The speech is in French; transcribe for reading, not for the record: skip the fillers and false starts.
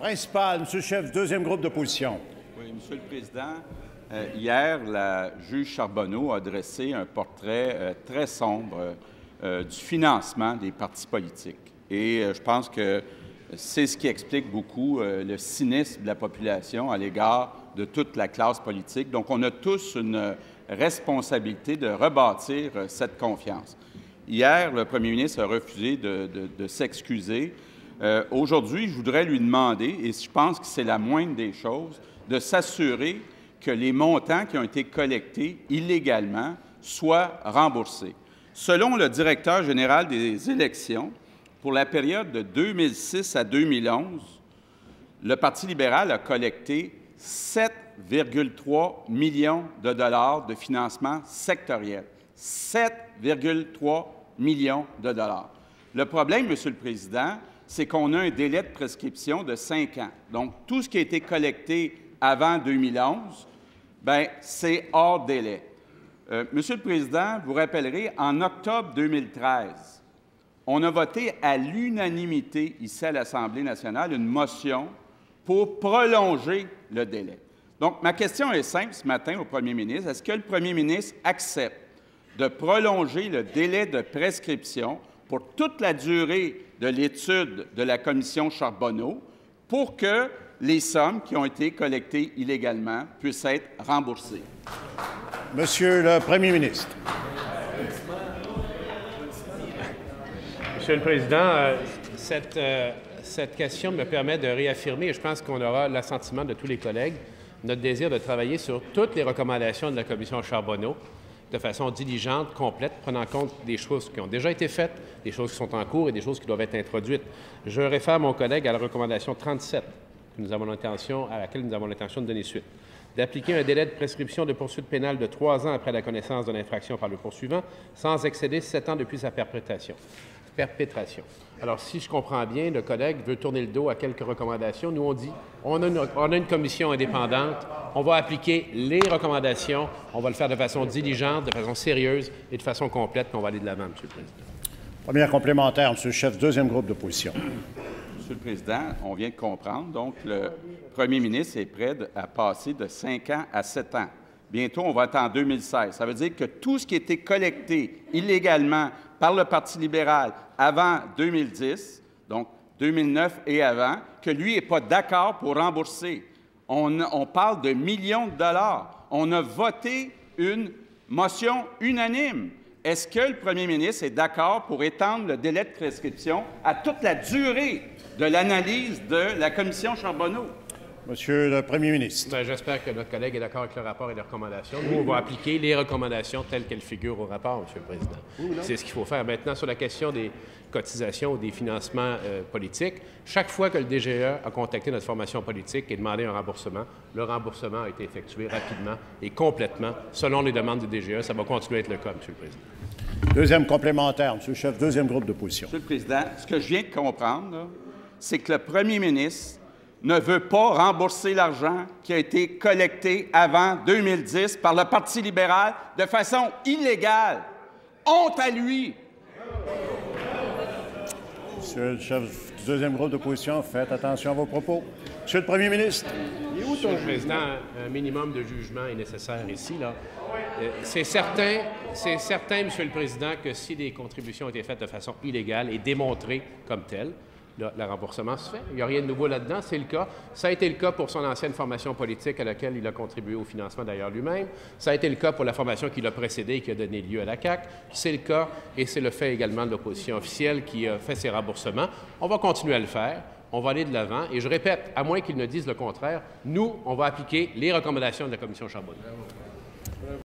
Principal, Monsieur le chef, deuxième groupe d'opposition. Oui, Monsieur le Président, hier, la juge Charbonneau a dressé un portrait très sombre du financement des partis politiques. Et je pense que c'est ce qui explique beaucoup le cynisme de la population à l'égard de toute la classe politique. Donc, on a tous une responsabilité de rebâtir cette confiance. Hier, le premier ministre a refusé de s'excuser. Aujourd'hui, je voudrais lui demander, et je pense que c'est la moindre des choses, de s'assurer que les montants qui ont été collectés illégalement soient remboursés. Selon le directeur général des élections, pour la période de 2006 à 2011, le Parti libéral a collecté 7,3 millions de dollars de financement sectoriel. 7,3 millions de dollars. Le problème, Monsieur le Président, c'est qu'on a un délai de prescription de 5 ans. Donc, tout ce qui a été collecté avant 2011, bien, c'est hors délai. Monsieur le Président, vous rappellerez, en octobre 2013, on a voté à l'unanimité ici à l'Assemblée nationale une motion pour prolonger le délai. Donc, ma question est simple ce matin au premier ministre. Est-ce que le premier ministre accepte de prolonger le délai de prescription pour toute la durée de l'étude de la commission Charbonneau pour que les sommes qui ont été collectées illégalement puissent être remboursées? Monsieur le premier ministre. Monsieur le Président, cette question me permet de réaffirmer, et je pense qu'on aura l'assentiment de tous les collègues, notre désir de travailler sur toutes les recommandations de la commission Charbonneau de façon diligente, complète, prenant compte des choses qui ont déjà été faites, des choses qui sont en cours et des choses qui doivent être introduites. Je réfère mon collègue à la recommandation 37 à laquelle nous avons l'intention de donner suite. D'appliquer un délai de prescription de poursuite pénale de 3 ans après la connaissance de l'infraction par le poursuivant, sans excéder 7 ans depuis sa perpétration. Alors, si je comprends bien, le collègue veut tourner le dos à quelques recommandations. Nous, on dit, on a une commission indépendante, on va appliquer les recommandations, on va le faire de façon diligente, de façon sérieuse et de façon complète, puis on va aller de l'avant, Monsieur le Président. Première complémentaire, Monsieur le chef, deuxième groupe d'opposition. Monsieur le Président, on vient de comprendre, donc le premier ministre est prêt à passer de 5 ans à 7 ans. Bientôt, on va être en 2016. Ça veut dire que tout ce qui a été collecté illégalement par le Parti libéral avant 2010, donc 2009 et avant, que lui n'est pas d'accord pour rembourser. On parle de millions de dollars. On a voté une motion unanime. Est-ce que le premier ministre est d'accord pour étendre le délai de prescription à toute la durée de l'analyse de la commission Charbonneau? Monsieur le premier ministre. J'espère que notre collègue est d'accord avec le rapport et les recommandations. Nous, on va appliquer les recommandations telles qu'elles figurent au rapport, Monsieur le Président. C'est ce qu'il faut faire. Maintenant, sur la question des cotisations ou des financements politiques, chaque fois que le DGE a contacté notre formation politique et demandé un remboursement, le remboursement a été effectué rapidement et complètement selon les demandes du DGE. Ça va continuer à être le cas, Monsieur le Président. Deuxième complémentaire, Monsieur le chef, deuxième groupe d'opposition. Monsieur le Président, ce que je viens de comprendre, c'est que le premier ministre ne veut pas rembourser l'argent qui a été collecté avant 2010 par le Parti libéral de façon illégale. Honte à lui! Monsieur le chef du deuxième groupe d'opposition, faites attention à vos propos. Monsieur le premier ministre. Monsieur le Président, un minimum de jugement est nécessaire ici. C'est certain, Monsieur le Président, que si des contributions ont été faites de façon illégale et démontrées comme telles, le remboursement se fait. Il n'y a rien de nouveau là-dedans, c'est le cas. Ça a été le cas pour son ancienne formation politique à laquelle il a contribué au financement d'ailleurs lui-même. Ça a été le cas pour la formation qui l'a précédée et qui a donné lieu à la CAQ. C'est le cas et c'est le fait également de l'opposition officielle qui a fait ses remboursements. On va continuer à le faire. On va aller de l'avant. Et je répète, à moins qu'ils ne disent le contraire, nous, on va appliquer les recommandations de la commission Charbonneau.